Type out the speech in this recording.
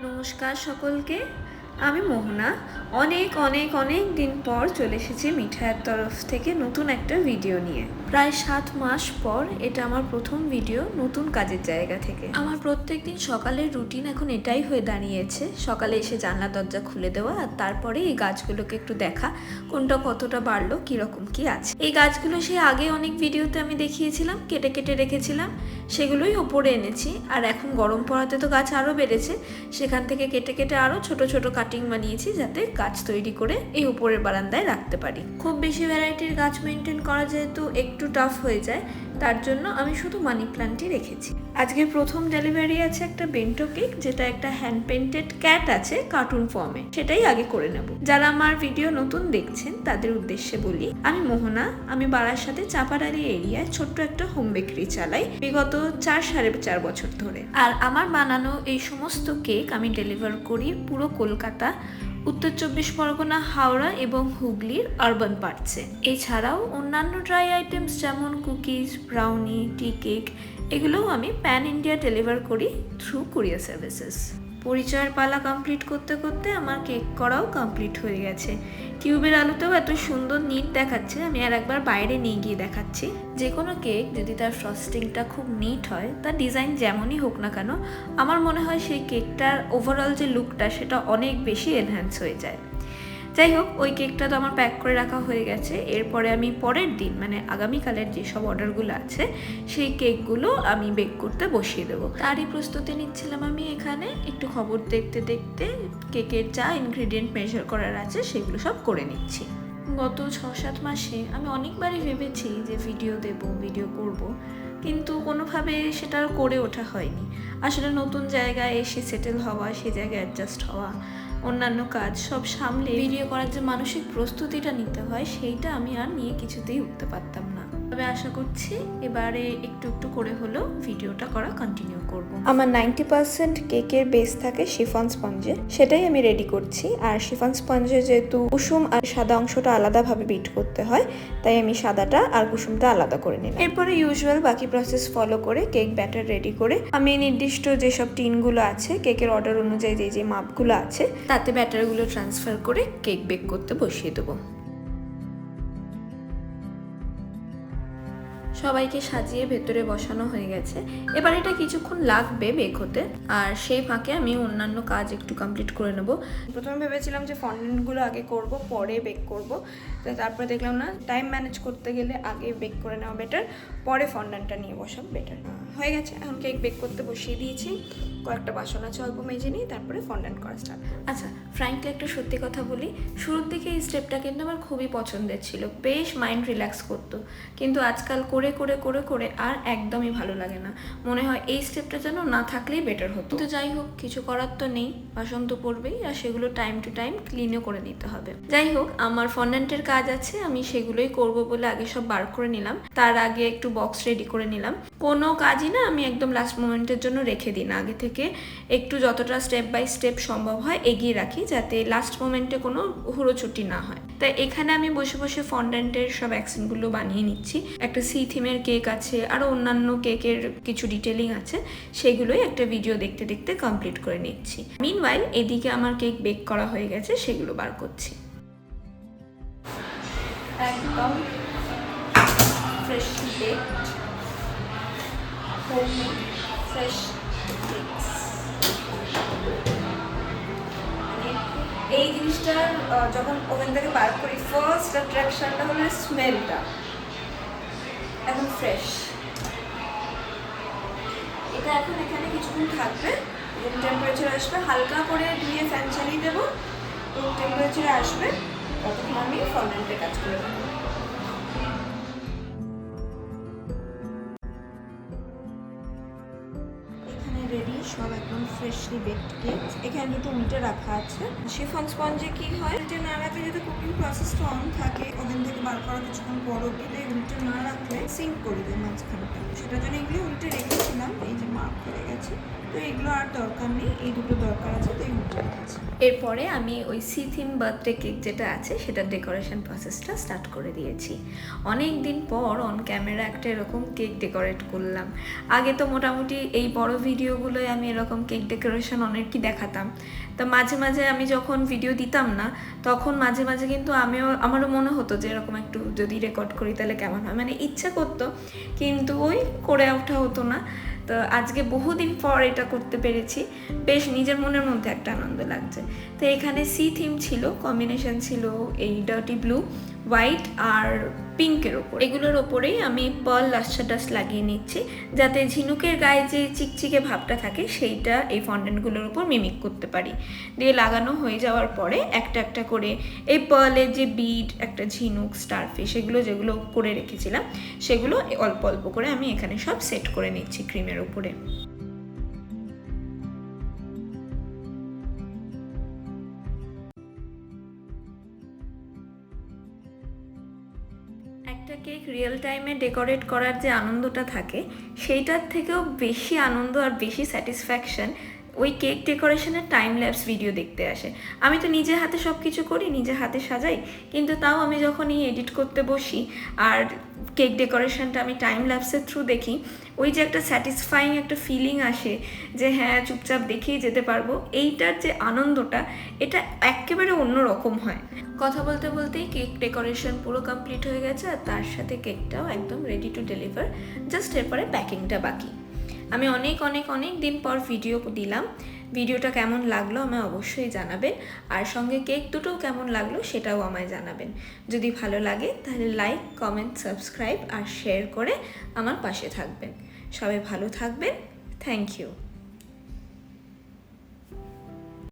নমস্কার সকলকে। আমি মোহনা। অনেক অনেক অনেক দিন পর চলে এসেছি মিঠাইয়ের তরফ থেকে নতুন একটা ভিডিও নিয়ে। প্রায় 7 মাস পর এটা আমার প্রথম ভিডিও নতুন কাজের জায়গা থেকে। আমার প্রত্যেকদিন সকালের রুটিন এখন এটাই হয়ে দাঁড়িয়েছে, সকালে এসে জানলা দরজা খুলে দেওয়া আর তারপরে এই গাছগুলোকে একটু দেখা কোনটা কতটা বাড়লো, কীরকম কি আছে। এই গাছগুলো সেই আগে অনেক ভিডিওতে আমি দেখিয়েছিলাম, কেটে কেটে রেখেছিলাম, সেগুলোই ওপরে এনেছি। আর এখন গরম পড়াতে তো গাছ আরও বেড়েছে, সেখান থেকে কেটে কেটে আরও ছোট ছোট কাটিং বানিয়েছি যাতে গাছ তৈরি করে এই উপরের বারান্দায় রাখতে পারি। খুব বেশি ভ্যারাইটির গাছ মেনটেন করা যেহেতু একটু টাফ হয়ে যায়, তার জন্য আমি শুধু মানি প্ল্যান্টই রেখেছি। আজকে প্রথম ডেলিভারি আছে একটা বেন্টো কেক, যেটা একটা হ্যান্ড পেন্টেড ক্যাট আছে কার্টুন ফর্মে, সেটাই আগে করে নেব। যারা আমার ভিডিও নতুন দেখছেন তাদের উদ্দেশ্যে বলি, আমি মোহনা। আমি বারাসাতে চাপাডালি এরিয়ায় ছোট্ট একটা হোম বেকারি চালাই বিগত 4-4.5 বছর ধরে। আর আমার বানানো এই সমস্ত কেক আমি ডেলিভার করি পুরো কলকাতা, উত্তর 24 পরগনা, হাওড়া এবং হুগলির আরবান পার্টসে। এছাড়াও অন্যান্য ড্রাই আইটেমস যেমন কুকিজ, ব্রাউনি, টি কেক, এগুলোও আমি প্যান ইন্ডিয়া ডেলিভার করি থ্রু কুরিয়ার সার্ভিসেস। পরিচয়ের পালা কমপ্লিট করতে করতে আমার কেক করাও কমপ্লিট হয়ে গেছে। টিউবের আলোতেও এত সুন্দর নিট দেখাচ্ছে, আমি আর একবার বাইরে নিয়ে গিয়ে দেখাচ্ছি। যে কোনো কেক যদি তার ফ্রস্টিংটা খুব নিট হয়, তার ডিজাইন যেমনই হোক না কেন, আমার মনে হয় সেই কেকটার ওভারঅল যে লুকটা সেটা অনেক বেশি এনহ্যান্স হয়ে যায়। যাই হোক, ওই কেকটা তো আমার প্যাক করে রাখা হয়ে গেছে। এরপরে আমি পরের দিন মানে আগামীকালের যেসব অর্ডারগুলো আছে সেই কেকগুলো আমি বেক করতে বসিয়ে দেবো। তারই প্রস্তুতি নিচ্ছিলাম আমি এখানে। একটু খবর দেখতে দেখতে কেকের যা ইনগ্রিডিয়েন্ট মেজার করার আছে সেগুলো সব করে নিচ্ছি। গত 6-7 মাসে আমি অনেকবারই ভেবেছি যে ভিডিও করব, কিন্তু কোনোভাবে সেটা করে ওঠা হয়নি। আসলে নতুন জায়গায় এসে সেটেল হওয়া, সে জায়গায় অ্যাডজাস্ট হওয়া, অন্যান্য কাজ সব সামলে ভিডিও করার যে মানসিক প্রস্তুতিটা নিতে হয় সেইটা আমি আর নিয়ে কিছুতেই উঠতে পারতাম না। তবে আশা করছি এবারে একটু একটু করে হলেও ভিডিওটা করা কন্টিনিউ করব। আমার 90% কেকের বেস থাকে শিফন স্পঞ্জে, সেটাই আমি রেডি করছি। আর শিফন স্পঞ্জে যেহেতু কুসুম আর সাদা অংশটা আলাদাভাবে বিট করতে হয়, তাই আমি সাদাটা আর কুসুমটা আলাদা করে নিলাম। এরপরে ইউজুয়াল বাকি প্রসেস ফলো করে কেক ব্যাটার রেডি করে আমি নির্দিষ্ট যেসব টিনগুলো আছে কেকের অর্ডার অনুযায়ী যে মাপগুলো আছে তাতে ব্যাটারগুলো ট্রান্সফার করে কেক বেক করতে বসিয়ে দেবো। সবাইকে সাজিয়ে ভেতরে বসানো হয়ে গেছে। এবার এটা কিছুক্ষণ লাগবে বেক হতে, আর সেই ফাঁকে আমি অন্যান্য কাজ একটু কমপ্লিট করে নেব। প্রথমে ভেবেছিলাম যে ফন্ডেন্টগুলো আগে করব, পরে বেক করব, তারপরে দেখলাম না, টাইম ম্যানেজ করতে গেলে আগে বেক করে নেওয়া বেটার, পরে ফন্ডেন্টটা নিয়ে বসাব বেটার। হয়ে গেছে, এখন কেক বেক করতে বসিয়ে দিয়েছি। কয়েকটা বাসন আছে, অল্প মেজে নিই, তারপরে ফন্ডেন্ট করা স্টার্ট। আচ্ছা, ফ্র্যাঙ্কলি একটা সত্যি কথা বলি, শুরুর দিকে এই স্টেপটা কিন্তু আমার খুবই পছন্দের ছিল, বেশ মাইন্ড রিল্যাক্স করতো। কিন্তু আজকাল করে করে করে করে আর একদমই ভালো লাগে না, মনে হয় এই স্টেপটা যেন না থাকলেই বেটার হতো। তো যাই হোক, কিছু করার তো নেই, বাসন তো পড়বেই, আর সেগুলো টাইম টু টাইম ক্লিনও করে নিতে হবে। যাই হোক, আমার ফন্ডেন্টের কাজ আছে, আমি সেগুলোই করব বলে আগে সব বার করে নিলাম। তার আগে একটু বক্স রেডি করে নিলাম। কোনো কাজই না আমি একদম লাস্ট মোমেন্টের জন্য রেখে দিই না, আগে থেকে একটু যতটা স্টেপ বাই স্টেপ সম্ভব হয় এগিয়ে রাখি, যাতে লাস্ট মোমেন্টে কোনো হুড়োছুটি না হয়। তাই এখানে আমি বসে বসে ফন্ডেন্টের সব অ্যাকশনগুলো বানিয়ে নিচ্ছি। একটা সি থিমের কেক আছে, আরও অন্যান্য কেকের কিছু ডিটেলিং আছে, সেগুলোই একটা ভিডিও দেখতে দেখতে কমপ্লিট করে নিচ্ছি। মিনওয়াইল এদিকে আমার কেক বেক করা হয়ে গেছে, সেগুলো বার করছি। একদম freshly baked homemade fresh cakes. এই জিনিসটার যখন ওভেন থেকে বার করি, ফার্স্ট অ্যাট্রাকশনটা হলো স্মেলটা, এখন ফ্রেশ। এটা এখন এখানে কিছুক্ষণ থাকবে, রুম টেম্পারেচার আসবে, হালকা করে ধুয়ে ফ্যান চালিয়ে দেবো, রুম টেম্পারেচারে আসবে, ততক্ষণ আমি ফন্ডেন্টের কাজ করে দেবো। রেডি সব একদম ফ্রেশলি বেকড কেক। এখানে দুটো উল্টে রাখা আছে। শিফন স্পঞ্জে কি হয় যে না রাখলে যদি কুকিং প্রসেসটা অন থাকে, ওভেন থেকে বার করা কিছুক্ষণ পরও দিলে উল্টে না রাখলে সিঙ্ক করে দেয় মাঝখানটা, সেটার জন্য এগুলো উল্টে রেখেছিলাম। এই যে মার্ক হয়ে গেছে, তো এগুলো আর দরকার নেই, এই দুটো দরকার আছে, তাই উল্টে রেখেছি। এরপরে আমি ওই সি থিম বার্থডে কেক যেটা আছে সেটার ডেকোরেশন প্রসেসটা স্টার্ট করে দিয়েছি। অনেক দিন পর অন ক্যামেরা একটা এরকম কেক ডেকোরেট করলাম। আগে তো মোটামুটি এই বড় ভিডিওগুলোয় আমি এরকম কেক ডেকোরেশন অনেকই দেখাতাম, তো মাঝে মাঝে আমি যখন ভিডিও দিতাম না তখন মাঝে মাঝে কিন্তু আমারও মনে হতো যে এরকম একটু যদি রেকর্ড করি তাহলে কেমন হয়, মানে ইচ্ছা করতো কিন্তু ওই করে ওঠা হতো না। তো আজকে বহুদিন পর এটা করতে পেরেছি, বেশ নিজের মনের মধ্যে একটা আনন্দ লাগছে। তো এখানে সি থিম ছিল, কম্বিনেশন ছিল এই ডার্টি ব্লু, হোয়াইট আর পিঙ্কের ওপর। এগুলোর ওপরেই আমি পার্ল লাস্টার ডাস্ট লাগিয়ে নিচ্ছি যাতে ঝিনুকের গায়ে যে চিকচিকে ভাবটা থাকে সেইটা এই ফন্ডেন্টগুলোর উপর মিমিক করতে পারি। দিয়ে লাগানো হয়ে যাওয়ার পরে একটা একটা করে এই পার্লের যে বিড, একটা ঝিনুক, স্টারফিশ, এগুলো যেগুলো করে রেখেছিলাম সেগুলো অল্প অল্প করে আমি এখানে সব সেট করে নিচ্ছি ক্রিমের উপরে। একটা কেক রিয়েল টাইমে ডেকোরেট করার যে আনন্দটা থাকে সেইটার থেকেও বেশি আনন্দ আর বেশি স্যাটিসফ্যাকশন ওই কেক ডেকোরেশনের টাইম ল্যাপস ভিডিও দেখতে আসে। আমি তো নিজে হাতে সব কিছু করি, নিজে হাতে সাজাই, কিন্তু তাও আমি যখন এই এডিট করতে বসি আর কেক ডেকোরেশনটা আমি টাইম ল্যাপসের থ্রু দেখি, ওই যে একটা স্যাটিসফাইং একটা ফিলিং আসে যে হ্যাঁ চুপচাপ দেখেই যেতে পারবো, এইটার যে আনন্দটা এটা একেবারে অন্যরকম হয়। কথা বলতে বলতেই কেক ডেকোরেশন পুরো কমপ্লিট হয়ে গেছে আর তার সাথে কেকটাও একদম রেডি টু ডেলিভার, জাস্ট এরপরে প্যাকিংটা বাকি। আমি অনেক অনেক অনেক দিন পর ভিডিও দিলাম, ভিডিওটা কেমন লাগলো আমায় অবশ্যই জানাবেন, আর সঙ্গে কেক দুটোও কেমন লাগলো সেটাও আমায় জানাবেন। যদি ভালো লাগে তাহলে লাইক, কমেন্ট, সাবস্ক্রাইব আর শেয়ার করে আমার পাশে থাকবেন। সবাই ভালো থাকবেন, থ্যাংক ইউ।